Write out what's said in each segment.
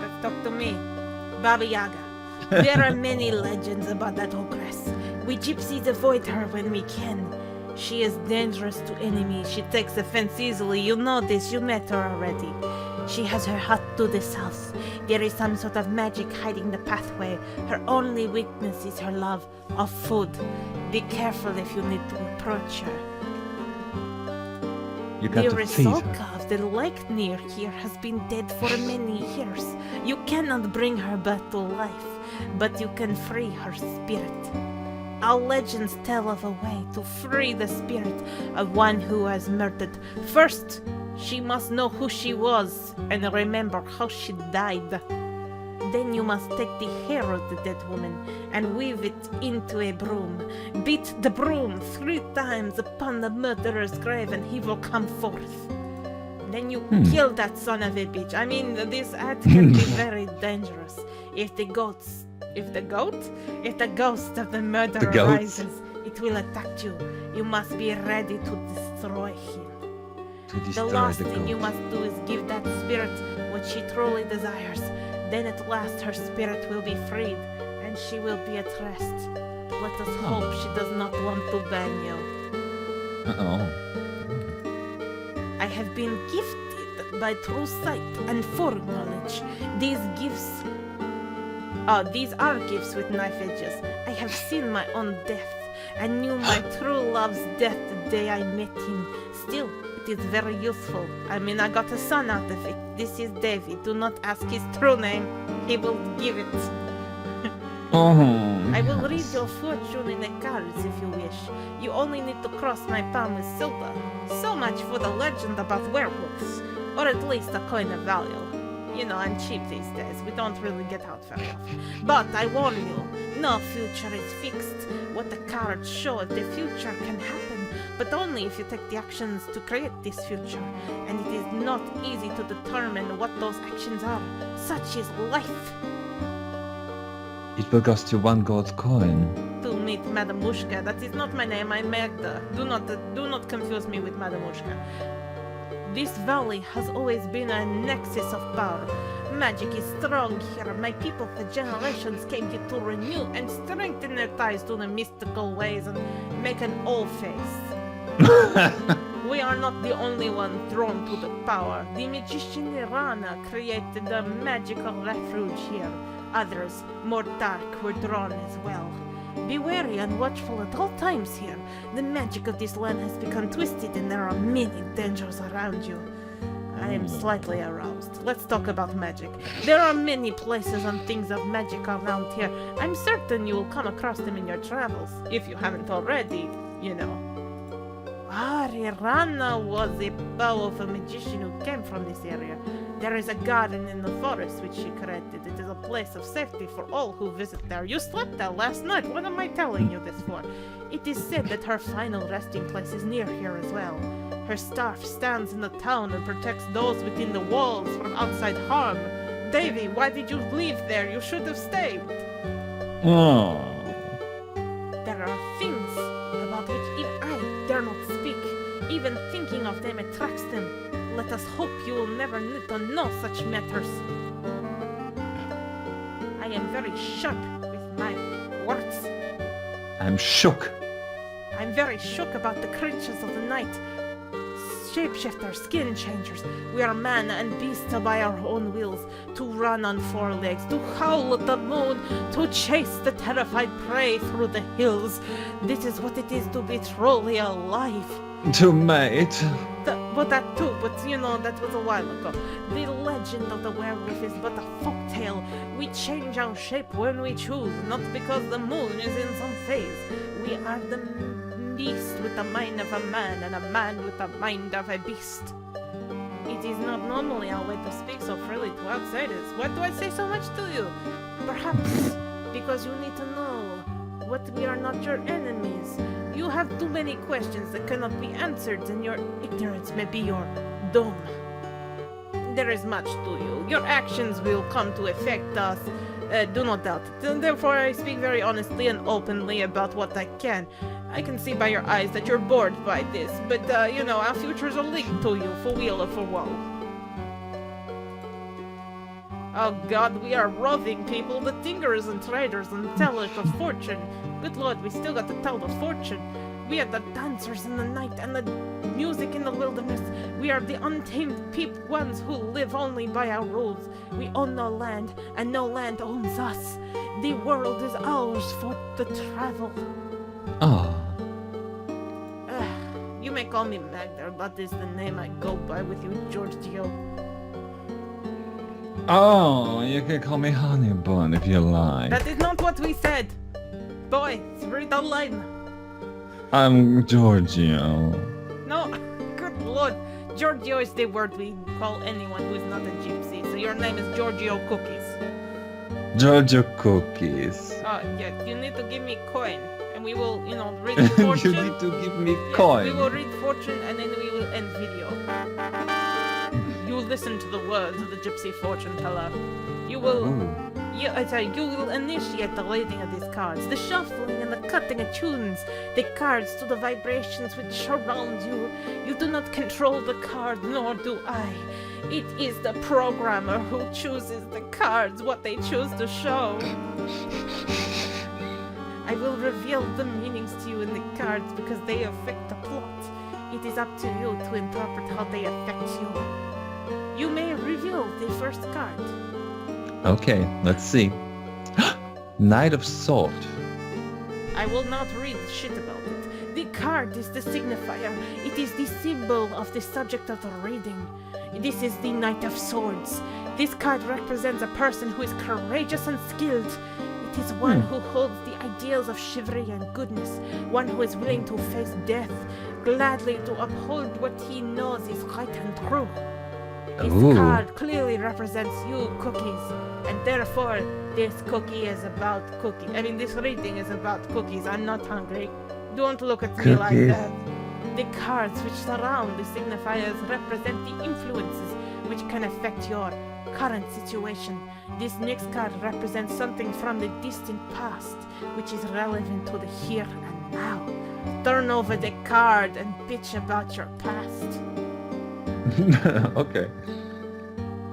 Let's talk to me. Baba Yaga. There are many legends about that ogress. We gypsies avoid her when we can. She is dangerous to enemies. She takes offense easily. You know this. You met her already. She has her hut to the south. There is some sort of magic hiding the pathway. Her only weakness is her love of food. Be careful if you need to approach her. You got The to feed her. Rusalka of the lake near here has been dead for many years. You cannot bring her back to life, but you can free her spirit. Our legends tell of a way to free the spirit of one who has murdered. First, she must know who she was and remember how she died. Then you must take the hair of the dead woman and weave it into a broom. Beat the broom 3 times upon the murderer's grave and he will come forth. Then you kill that son of a bitch. I mean, this act can be very dangerous. If the ghost of the murderer rises, it will attack you. You must be ready to destroy him. The last thing you must do is give that spirit what she truly desires. Then at last her spirit will be freed, and she will be at rest. Let us hope she does not want to ban you. Uh-oh. I have been gifted by true sight and foreknowledge. These are gifts with knife edges. I have seen my own death, and knew my true love's death the day I met him. Still, it is very useful. I mean, I got a son out of it. This is Davy. Do not ask his true name. He will give it. I will read your fortune in the cards if you wish. You only need to cross my palm with silver. So much for the legend about werewolves. Or at least a coin of value. You know, I'm cheap these days. We don't really get out very often. But I warn you, no future is fixed. What the cards show of the future can happen, but only if you take the actions to create this future. And it is not easy to determine what those actions are. Such is life. It will cost you 1 gold coin. To meet Madame Mushka. That is not my name, I'm Magda. Do not confuse me with Madame Mushka. This valley has always been a nexus of power. Magic is strong here. My people for generations came here to renew and strengthen their ties to the mystical ways and make an old face. We are not the only one drawn to the power. The magician Irana created a magical refuge here. Others, more dark, were drawn as well. Be wary and watchful at all times here. The magic of this land has become twisted and there are many dangers around you. I am slightly aroused. Let's talk about magic. There are many places and things of magic around here. I'm certain you will come across them in your travels, if you haven't already, you know. Irana was a powerful magician who came from this area. There is a garden in the forest which she created. It is a place of safety for all who visit there. You slept there last night. What am I telling you this for? It is said that her final resting place is near here as well. Her staff stands in the town and protects those within the walls from outside harm. Davy, why did you leave there? You should have stayed. Oh. There are things about which even I dare not speak. Even thinking of them attracts them. Let us hope you will never need to know such matters. I am very sharp with my words. I'm shook. I'm very shook about the creatures of the night. Shapeshifters, skin changers. We are man and beast by our own wills, to run on 4 legs, to howl at the moon, to chase the terrified prey through the hills. This is what it is to be truly alive. To mate. But that too, but you know, that was a while ago. The legend of the werewolf is but a folktale. We change our shape when we choose, not because the moon is in some phase. We are the beast with the mind of a man and a man with the mind of a beast. It is not normally our way to speak so freely to outsiders. Why do I say so much to you? Perhaps because you need to know what we are not your enemies. You have too many questions that cannot be answered, and your ignorance may be your doom. There is much to you. Your actions will come to affect us. Do not doubt it. And therefore, I speak very honestly and openly about what I can. I can see by your eyes that you're bored by this, but, you know, our futures are linked to you, for weal or for woe. Oh god, we are roving people, the tingers and traders and tellers of fortune. Good lord, we still got to tell the fortune. We are the dancers in the night and the music in the wilderness. We are the untamed ones who live only by our rules. We own no land, and no land owns us. The world is ours for the travel. Ah, You may call me Magda, that is the name I go by with you, Giorgio. oh, you can call me Honey Bun if you like. That is not what we said. Boy, read the line. I'm Giorgio. No, good lord. Giorgio is the word we call anyone who is not a gypsy. So your name is Giorgio Cookies. Giorgio Cookies. Oh, yeah, you need to give me coin. And we will, read You fortune. need to give me Yeah, coin. we will read fortune and then we will end video. You listen to the words of the gypsy fortune teller. You will... Ooh. You will initiate the reading of these cards, the shuffling and the cutting of tunes, the cards to the vibrations which surround you. You do not control the card, nor do I. It is the programmer who chooses the cards, what they choose to show. I will reveal the meanings to you in the cards because they affect the plot. It is up to you to interpret how they affect you. You may reveal the first card. Okay, let's see. Knight of Sword. I will not read shit about it. The card is the signifier. It is the symbol of the subject of the reading. This is the Knight of Swords. This card represents a person who is courageous and skilled. It is one who holds the ideals of chivalry and goodness, one who is willing to face death, gladly to uphold what he knows is right and true. This Ooh. card clearly represents you, Cookies, and therefore this cookie is about cookies. I mean, this reading is about cookies. I'm not hungry. Don't look at me like Cookies. that. The cards which surround the signifiers represent the influences which can affect your current situation. This next card represents something from the distant past, which is relevant to the here and now. Turn over the card and bitch about your past. Okay.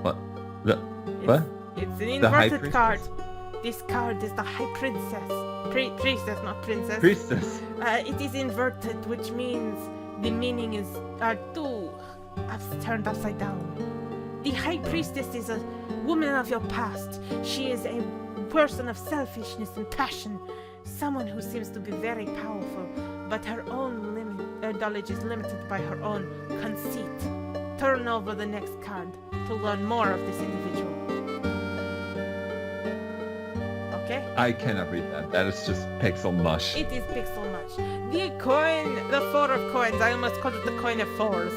What? The, It's, what? It's an The High inverted card. Priestess? This card is the High Princess. Priestess, not princess. Priestess. It is inverted, which means the meaning is turned upside down. The High Priestess is a woman of your past. She is a person of selfishness and passion. Someone who seems to be very powerful, but her knowledge is limited by her own conceit. Turn over the next card to learn more of this individual. Okay? I cannot read that. That is just pixel mush. It is pixel much. The coin, the four of coins, I almost called it the coin of fours,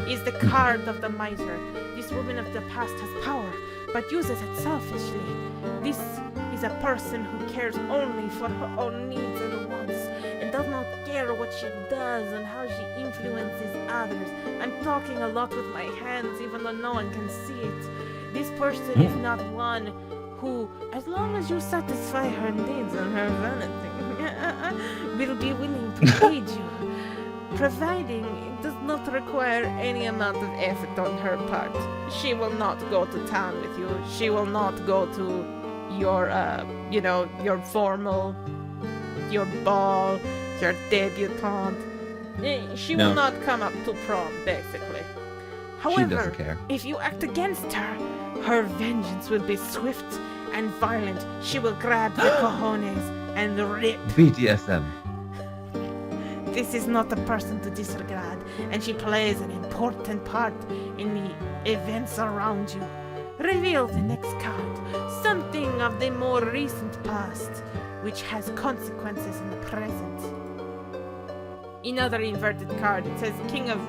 is the card of the miser. This woman of the past has power, but uses it selfishly. This is a person who cares only for her own needs and wants, and does not care what she does and how she influences others. I'm talking a lot with my hands, even though no one can see it. This person is not one who, as long as you satisfy her needs and her vanity, will be willing to aid you, providing it does not require any amount of effort on her part. She will not go to town with you. She will not go to your, your formal, your ball, your debutante. She will No. not come up to prom, basically. She However, doesn't care. if you act against her, her vengeance will be swift and violent. She will grab the cojones and rip. BDSM. This is not a person to disregard, and she plays an important part in the events around you. Reveal the next card, something of the more recent past, which has consequences in the present. Another inverted card. It says King of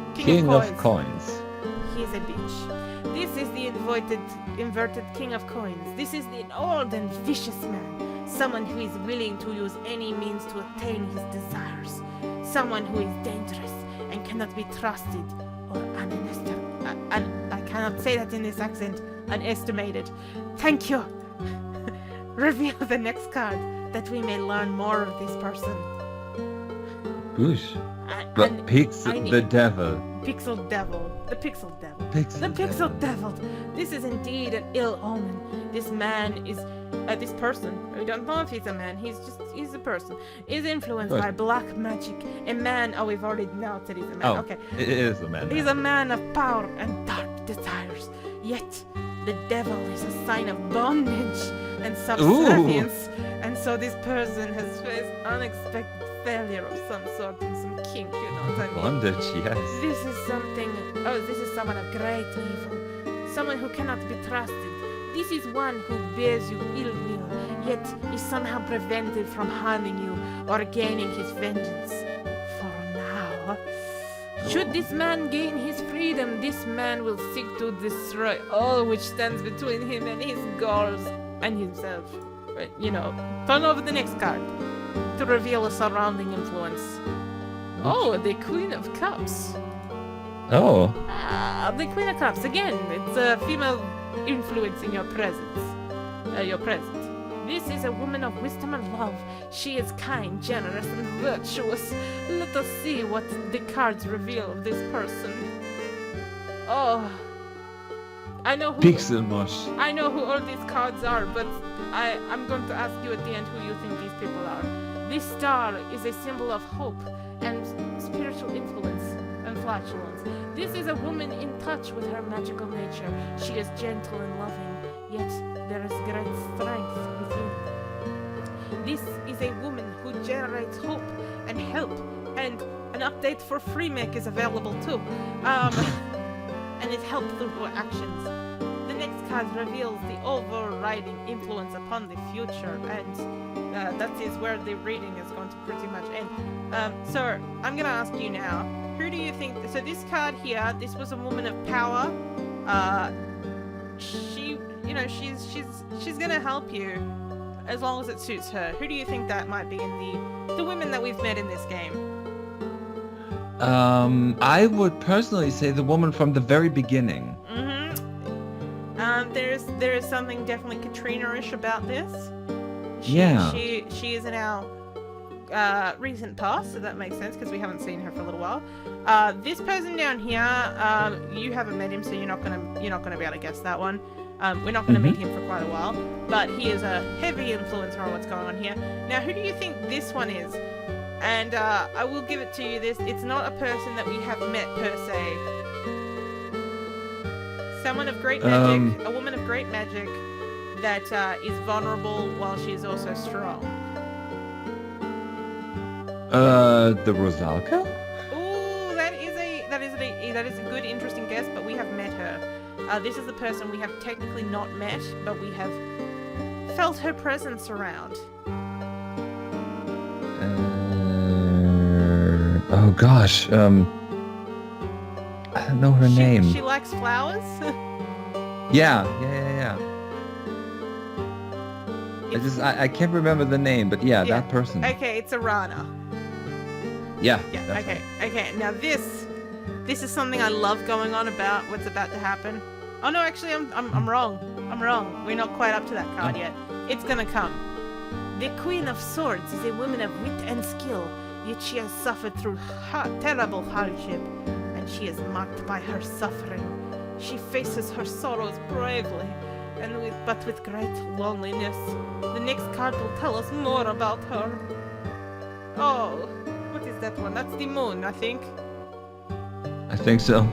Coins. He is a bitch. This is the inverted King of Coins. This is an old and vicious man. Someone who is willing to use any means to attain his desires. Someone who is dangerous and cannot be trusted or I cannot say that in this accent. Unestimated. Thank you. Reveal the next card that we may learn more of this person. Boosh. But and Pixel, I need- the devil. Pixel Devil. The Pixel Devil. Pixel The Pixel devil. Devil. This is indeed an ill omen. This man is, this person, we don't know if he's a man, he's a person, is influenced Right. by black magic. A man, oh, we've already now said he's a man. Oh, Okay. it is a man. He's a man of power and dark desires. Yet, the devil is a sign of bondage and subservience. And so this person has faced unexpected failure of some sort and some kink, you know what I mean? Bondage, yes. This is this is someone of great evil. Someone who cannot be trusted. This is one who bears you ill will, yet is somehow prevented from harming you or gaining his vengeance. For now. Should this man gain his freedom, this man will seek to destroy all which stands between him and his goals and himself. You know, turn over the next card to reveal a surrounding influence. Oh, the Queen of Cups. Oh. The Queen of Cups, again, it's a female influence in your presence. Your present. This is a woman of wisdom and love. She is kind, generous, and virtuous. Let us see what the cards reveal of this person. Oh. I know who Pixel mush. I know who all these cards are, but I'm going to ask you at the end who you think these people are. This star is a symbol of hope and spiritual influence and flatulence. This is a woman in touch with her magical nature. She is gentle and loving, yet there is great strength within. This is a woman who generates hope and help, and an update for Freemake is available too. And it helps through her actions. The next card reveals the overriding influence upon the future, and that is where the reading is going to pretty much end. So I'm gonna ask you now, who do you think? So this card here, this was a woman of power. She, you know, she's gonna help you as long as it suits her. Who do you think that might be in the women that we've met in this game? I would personally say the woman from the very beginning. There is something definitely Katrina-ish about this. Yeah. She is in our recent past, so that makes sense because we haven't seen her for a little while. This person down here, you haven't met him, so you're not gonna be able to guess that one. We're not gonna meet him for quite a while, but he is a heavy influencer on what's going on here. Now, who do you think this one is? And I will give it to you. It's not a person that we have met per se. Someone of great magic, a woman of great magic that is vulnerable while she is also strong. The Rosalka? Ooh, that is a good, interesting guess, but we have met her. This is the person we have technically not met, but we have felt her presence around. Oh gosh, I don't know her name. She likes flowers? Yeah. I can't remember the name, but yeah, that person. Okay, it's Arana. Yeah. Yeah, that's okay. Now this is something I love going on about what's about to happen. Oh no, actually I'm wrong. I'm wrong. We're not quite up to that card yet. It's gonna come. The Queen of Swords is a woman of wit and skill, yet she has suffered through terrible hardship, and she is marked by her suffering. She faces her sorrows bravely, but with great loneliness. The next card will tell us more about her. Oh, what is that one? That's the moon, I think. I think so.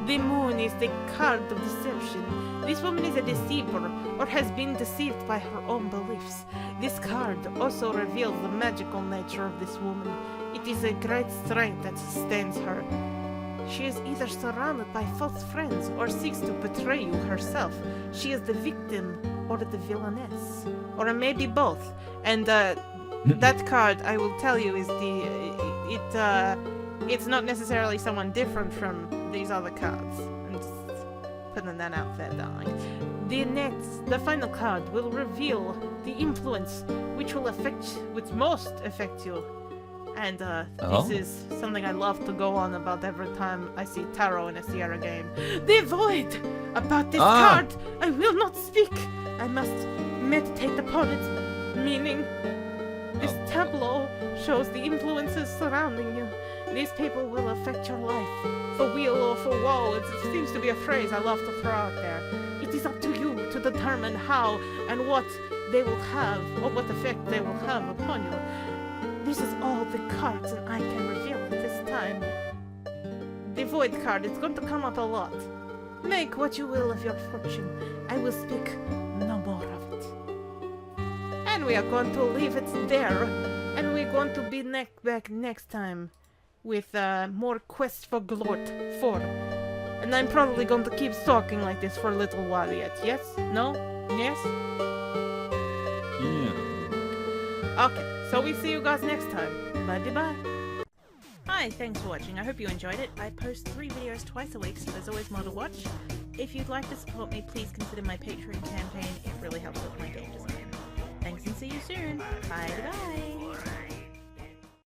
The moon is the card of deception. This woman is a deceiver, or has been deceived by her own beliefs. This card also reveals the magical nature of this woman. It is a great strength that sustains her. She is either surrounded by false friends or seeks to betray you herself. She is the victim or the villainess, or maybe both. And that card, I will tell you, is it's not necessarily someone different from these other cards. I'm just putting that out there, darling. The final card will reveal the influence which most affect you. And this is something I love to go on about every time I see tarot in a Sierra game. The void! About this card, I will not speak. I must meditate upon its meaning. This tableau shows the influences surrounding you. These people will affect your life, for weal or for woe. It seems to be a phrase I love to throw out there. It is up to you to determine how and what they will have, or what effect they will have upon you. This is all the cards and I can reveal at this time. The Void card, it's going to come up a lot. Make what you will of your fortune. I will speak no more of it. And we are going to leave it there. And we're going to be back next time with more Quest for Glort 4. And I'm probably going to keep talking like this for a little while yet. Yes? No? Yes? Yeah. Okay, so we see you guys next time. Bye-bye. Hi, thanks for watching. I hope you enjoyed it. I post 3 videos twice a week, so there's always more to watch. If you'd like to support me, please consider my Patreon campaign. It really helps with my game design. Thanks and see you soon. Bye-bye.